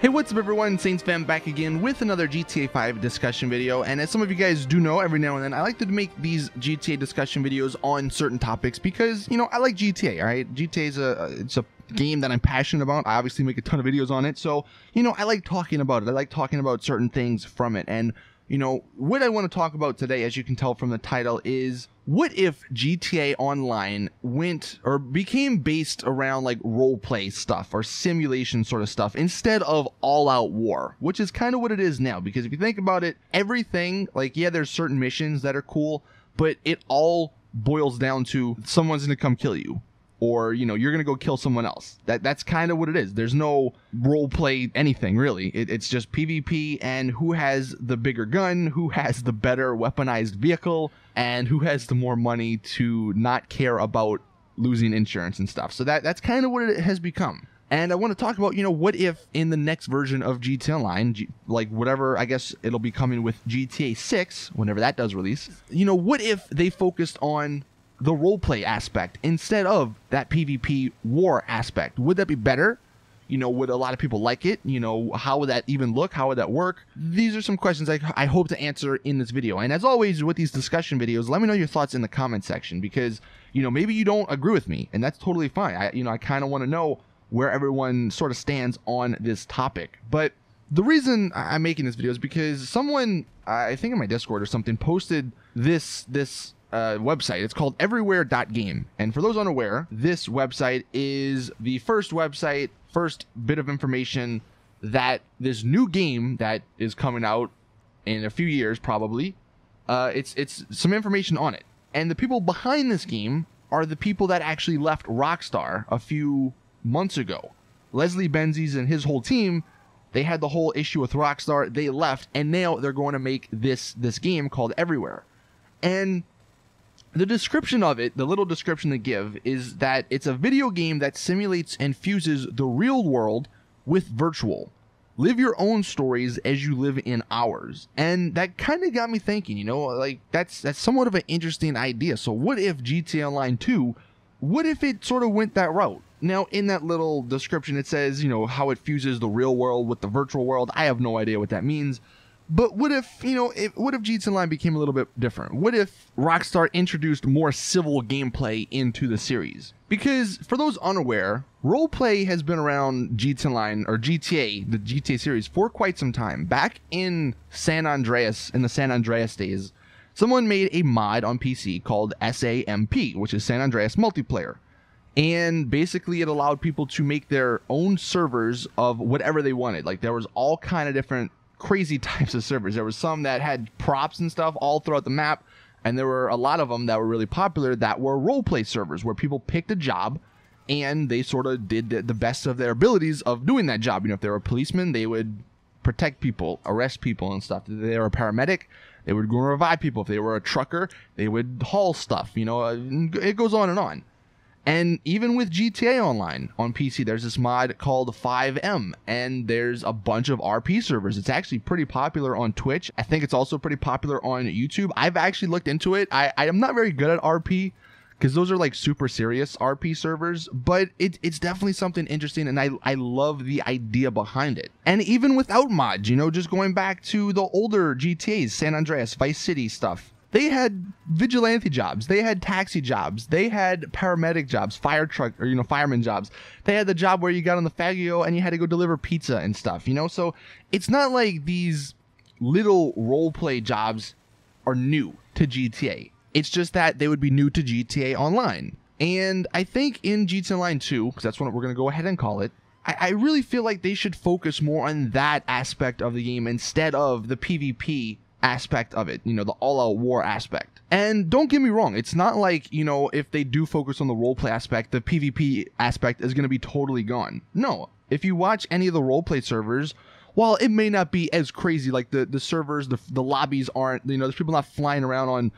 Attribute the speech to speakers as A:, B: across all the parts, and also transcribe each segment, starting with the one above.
A: Hey, what's up everyone, Saintsfan back again with another GTA 5 discussion video, and as some of you guys do know, every now and then I like to make these GTA discussion videos on certain topics because, you know, I like GTA, alright? GTA is it's a game that I'm passionate about. I obviously make a ton of videos on it, so, you know, I like talking about it. I like talking about certain things from it, and, you know, what I want to talk about today, as you can tell from the title, is what if GTA Online went or became based around like roleplay stuff or simulation sort of stuff instead of all-out war, which is kind of what it is now. Because if you think about it, everything, like, yeah, there's certain missions that are cool, but it all boils down to someone's gonna come kill you, or, you know, you're gonna go kill someone else. That's kind of what it is. There's no role play anything really. It's just PvP and who has the bigger gun, who has the better weaponized vehicle, and who has the more money to not care about losing insurance and stuff. So that's kind of what it has become. And I want to talk about, you know, what if in the next version of GTA Online, like whatever, I guess it'll be coming with GTA 6, whenever that does release, you know, what if they focused on the roleplay aspect instead of that PvP war aspect? Would that be better? You know, would a lot of people like it? You know, how would that even look? How would that work? These are some questions I hope to answer in this video. And as always with these discussion videos, let me know your thoughts in the comment section, because, you know, maybe you don't agree with me, and that's totally fine. I kind of want to know where everyone sort of stands on this topic. But the reason I'm making this video is because someone, I think in my Discord or something, posted this website. It's called everywhere.game, and for those unaware, this website is the first bit of information that this new game that is coming out in a few years, probably, it's some information on it. And the people behind this game are the people that actually left Rockstar a few months ago. Leslie Benzies and his whole team, they had the whole issue with Rockstar, they left, and now they're going to make this game called Everywhere. And the description of it, the little description they give, is that it's a video game that simulates and fuses the real world with virtual. Live your own stories as you live in ours. And that kind of got me thinking, you know, like, that's somewhat of an interesting idea. So what if GTA Online 2, what if it sort of went that route? Now, in that little description, it says, you know, how it fuses the real world with the virtual world. I have no idea what that means. But what if, you know, what if GTA Online became a little bit different? What if Rockstar introduced more civil gameplay into the series? Because for those unaware, roleplay has been around GTA Online, or GTA, the GTA series, for quite some time. Back in San Andreas, in the San Andreas days, someone made a mod on PC called SAMP, which is San Andreas Multiplayer. And basically it allowed people to make their own servers of whatever they wanted. Like, there was all kind of different crazy types of servers. There was some that had props and stuff all throughout the map, and there were a lot of them that were really popular that were roleplay servers where people picked a job and they sort of did the best of their abilities of doing that job. You know, if they were a policeman, they would protect people, arrest people and stuff. If they were a paramedic, they would go and revive people. If they were a trucker, they would haul stuff. You know, it goes on and on. And even with GTA Online on PC, there's this mod called 5M, and there's a bunch of RP servers. It's actually pretty popular on Twitch. I think it's also pretty popular on YouTube. I've actually looked into it. I am not very good at RP, because those are like super serious RP servers, but it's definitely something interesting, and I love the idea behind it. And even without mods, you know, just going back to the older GTAs, San Andreas, Vice City stuff, they had vigilante jobs, they had taxi jobs, they had paramedic jobs, fire truck, or, you know, fireman jobs. They had the job where you got on the Fagio and you had to go deliver pizza and stuff, you know? So it's not like these little roleplay jobs are new to GTA. It's just that they would be new to GTA Online. And I think in GTA Online 2, because that's what we're going to go ahead and call it, I really feel like they should focus more on that aspect of the game instead of the PvP aspect of it, you know, the all-out war aspect. And don't get me wrong, it's not like, you know, if they do focus on the roleplay aspect, the PvP aspect is going to be totally gone. No, if you watch any of the roleplay servers, while it may not be as crazy, like the servers, the lobbies aren't, you know, there's people not flying around on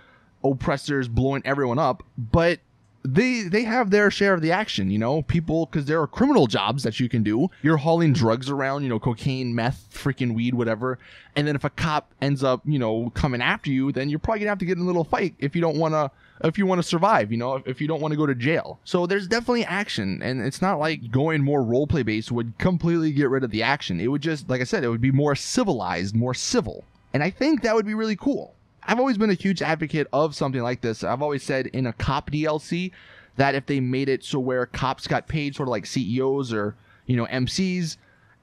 A: oppressors blowing everyone up, but they have their share of the action, you know, people, because there are criminal jobs that you can do. You're hauling drugs around, you know, cocaine, meth, freaking weed, whatever. And then if a cop ends up, you know, coming after you, then you're probably gonna have to get in a little fight if you don't want to, if you want to survive, you know, if you don't want to go to jail. So there's definitely action, and it's not like going more role play based would completely get rid of the action. It would just, like I said, it would be more civilized, more civil. And I think that would be really cool. I've always been a huge advocate of something like this. I've always said in a cop DLC that if they made it so where cops got paid sort of like CEOs or, you know, MCs,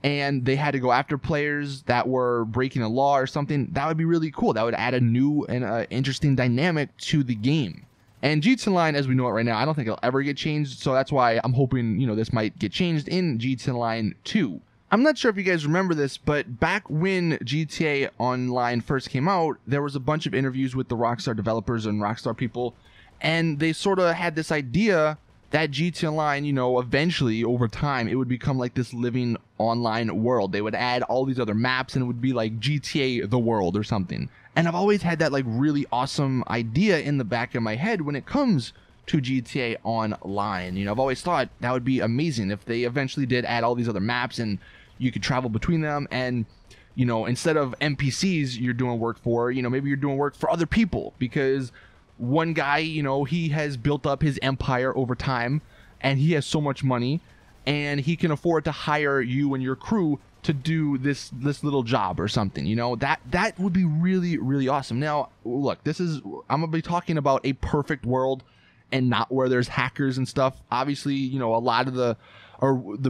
A: and they had to go after players that were breaking the law or something, that would be really cool. That would add a new and interesting dynamic to the game. And GTA Online, as we know it right now, I don't think it'll ever get changed. So that's why I'm hoping, you know, this might get changed in GTA Online 2. I'm not sure if you guys remember this, but back when GTA Online first came out, there was a bunch of interviews with the Rockstar developers and Rockstar people, and they sort of had this idea that GTA Online, you know, eventually, over time, it would become like this living online world. They would add all these other maps, and it would be like GTA the world or something. And I've always had that like really awesome idea in the back of my head when it comes to GTA Online. You know, I've always thought that would be amazing if they eventually did add all these other maps and you could travel between them, and, you know, instead of NPCs you're doing work for, you know, maybe you're doing work for other people, because one guy, you know, he has built up his empire over time and he has so much money and he can afford to hire you and your crew to do this little job or something, you know. That would be really, really awesome. Now, look, I'm gonna be talking about a perfect world and not where there's hackers and stuff. Obviously, you know, a lot of the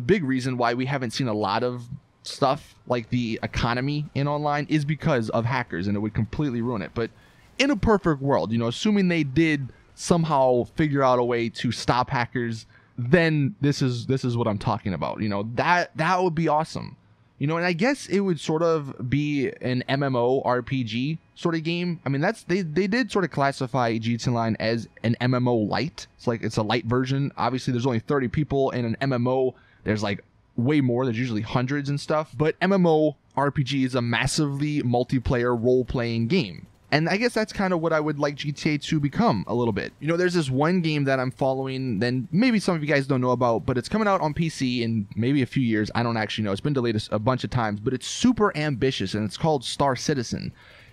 A: big reason why we haven't seen a lot of stuff like the economy in online is because of hackers, and it would completely ruin it. But in a perfect world, you know, assuming they did somehow figure out a way to stop hackers, then this is what I'm talking about. You know, that would be awesome. You know, and I guess it would sort of be an MMO RPG sort of game. I mean, they did sort of classify GTA Online as an MMO light. It's a light version. Obviously, there's only 30 people in an MMO. There's like way more. There's usually hundreds and stuff. But MMO RPG is a massively multiplayer role-playing game. And I guess that's kind of what I would like GTA to become a little bit. You know, there's this one game that I'm following, then maybe some of you guys don't know about, but it's coming out on PC in maybe a few years. I don't actually know. It's been delayed a bunch of times, but it's super ambitious, and it's called Star Citizen.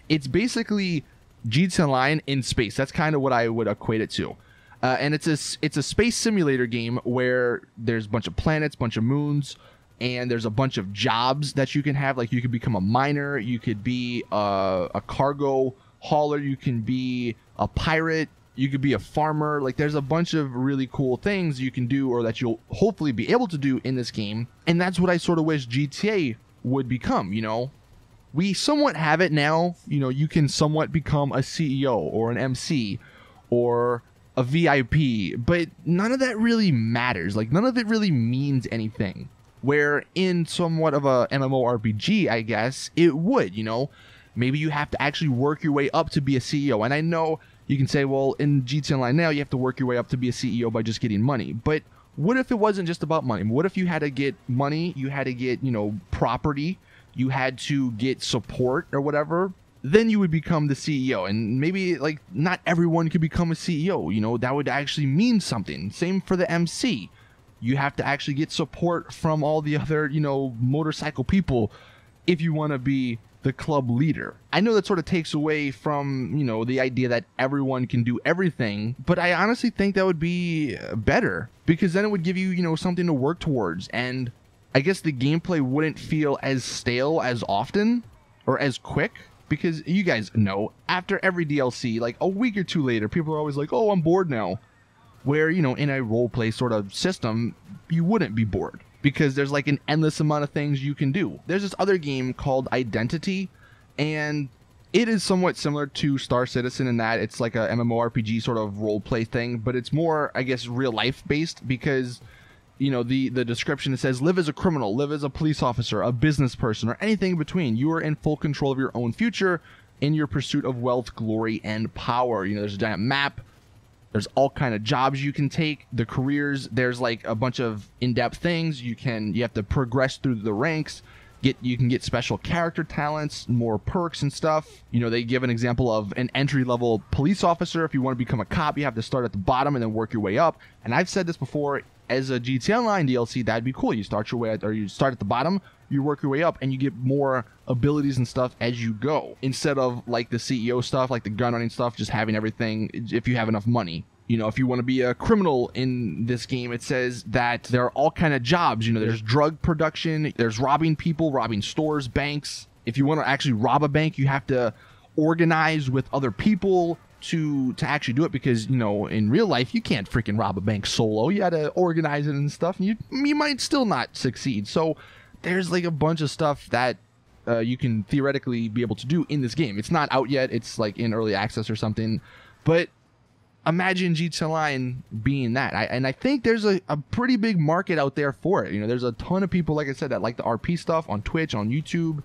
A: It's basically GTA Online in space. That's kind of what I would equate it to. And it's a space simulator game where there's a bunch of planets, bunch of moons, and there's a bunch of jobs that you can have. Like, you could become a miner, you could be a cargo hauler, you can be a pirate, you could be a farmer. Like, there's a bunch of really cool things you can do, or that you'll hopefully be able to do in this game. And that's what I sort of wish GTA would become. You know, we somewhat have it now. You know, you can somewhat become a CEO or an MC or a VIP, but none of that really matters. Like, none of it really means anything. Where in somewhat of a MMORPG, I guess, it would, you know. Maybe you have to actually work your way up to be a CEO. And I know you can say, well, in GTA Online now, you have to work your way up to be a CEO by just getting money. But what if it wasn't just about money? What if you had to get money, you had to get, you know, property, you had to get support or whatever? Then you would become the CEO. And maybe, like, not everyone could become a CEO. You know, that would actually mean something. Same for the MC. You have to actually get support from all the other, you know, motorcycle people if you want to be the club leader. I know that sort of takes away from, you know, the idea that everyone can do everything, but I honestly think that would be better, because then it would give you, you know, something to work towards, and I guess the gameplay wouldn't feel as stale as often or as quick, because you guys know, after every DLC, like a week or two later, people are always like, oh, I'm bored now. Where, you know, in a roleplay sort of system, you wouldn't be bored, because there's like an endless amount of things you can do. There's this other game called Identity, and it is somewhat similar to Star Citizen in that it's like a MMORPG sort of roleplay thing, but it's more, I guess, real life based, because, you know, the description, it says, live as a criminal, live as a police officer, a business person, or anything in between. You are in full control of your own future in your pursuit of wealth, glory, and power. You know, there's a giant map. There's all kind of jobs you can take, the careers. There's like a bunch of in-depth things. You have to progress through the ranks. You can get special character talents, more perks and stuff. You know, they give an example of an entry-level police officer. If you want to become a cop, you have to start at the bottom and then work your way up. And I've said this before, as a GTA Online DLC, that'd be cool. You start your way at, or you start at the bottom, you work your way up, and you get more abilities and stuff as you go, instead of like the CEO stuff, like the gun running stuff, just having everything if you have enough money. You know, if you want to be a criminal in this game, it says that there are all kind of jobs. You know, there's drug production, there's robbing people, robbing stores, banks. If you want to actually rob a bank, you have to organize with other people to actually do it, because, you know, in real life you can't freaking rob a bank solo. You got to organize it and stuff, and you might still not succeed. So there's like a bunch of stuff that you can theoretically be able to do in this game. It's not out yet. It's like in early access or something, but imagine GTA Online being that. And I think there's a pretty big market out there for it. You know, there's a ton of people, like I said, that like the RP stuff on Twitch, on YouTube.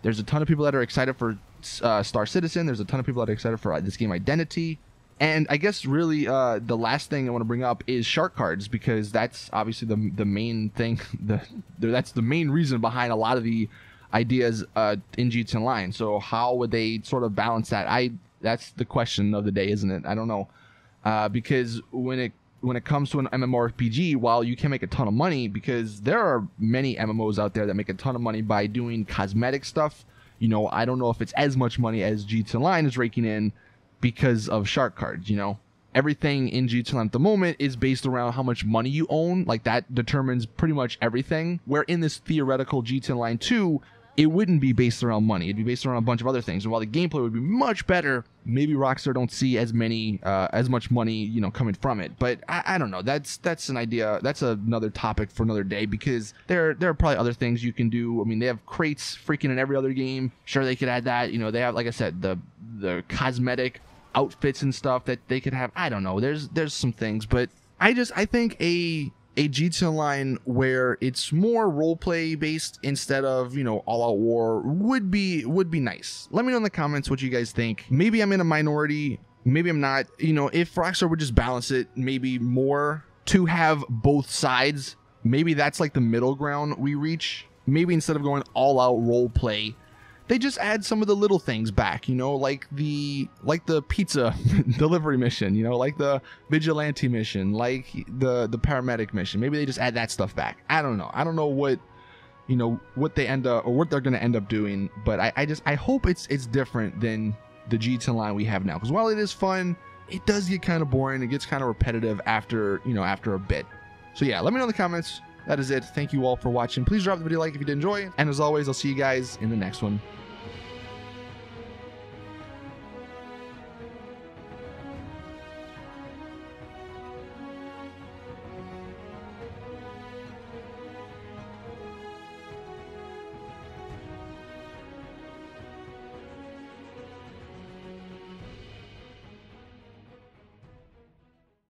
A: There's a ton of people that are excited for Star Citizen. There's a ton of people that are excited for this game Identity. And I guess really the last thing I want to bring up is shark cards, because that's obviously the main thing. That's the main reason behind a lot of the ideas in GTA Online. So how would they sort of balance that? That's the question of the day, isn't it? I don't know. Because when it comes to an MMORPG, while you can make a ton of money, because there are many MMOs out there that make a ton of money by doing cosmetic stuff, you know, I don't know if it's as much money as GTA Online is raking in because of shark cards. You know, everything in GTA Online at the moment is based around how much money you own. Like, that determines pretty much everything. Where in this theoretical GTA Online 2, it wouldn't be based around money. It'd be based around a bunch of other things. And while the gameplay would be much better, maybe Rockstar don't see as much money, you know, coming from it. But I don't know. That's an idea. That's another topic for another day, because there are probably other things you can do. I mean, they have crates freaking in every other game. Sure, they could add that. You know, they have, like I said, the cosmetic outfits and stuff that they could have. I don't know. There's some things, but I think a GTA Online where it's more roleplay based instead of, you know, all out war would be nice. Let me know in the comments what you guys think. Maybe I'm in a minority, maybe I'm not. You know, if Rockstar would just balance it maybe more to have both sides, maybe that's like the middle ground we reach. Maybe instead of going all out roleplay, they just add some of the little things back, you know, like the pizza delivery mission, you know, like the vigilante mission, like the paramedic mission. Maybe they just add that stuff back. I don't know. I don't know what, you know, what they end up, or what they're going to end up doing, but I hope it's different than the GTA Online we have now, because while it is fun, it does get kind of boring. It gets kind of repetitive after a bit. So yeah, let me know in the comments. That is it. Thank you all for watching. Please drop the video a like if you did enjoy. And as always, I'll see you guys in the next one.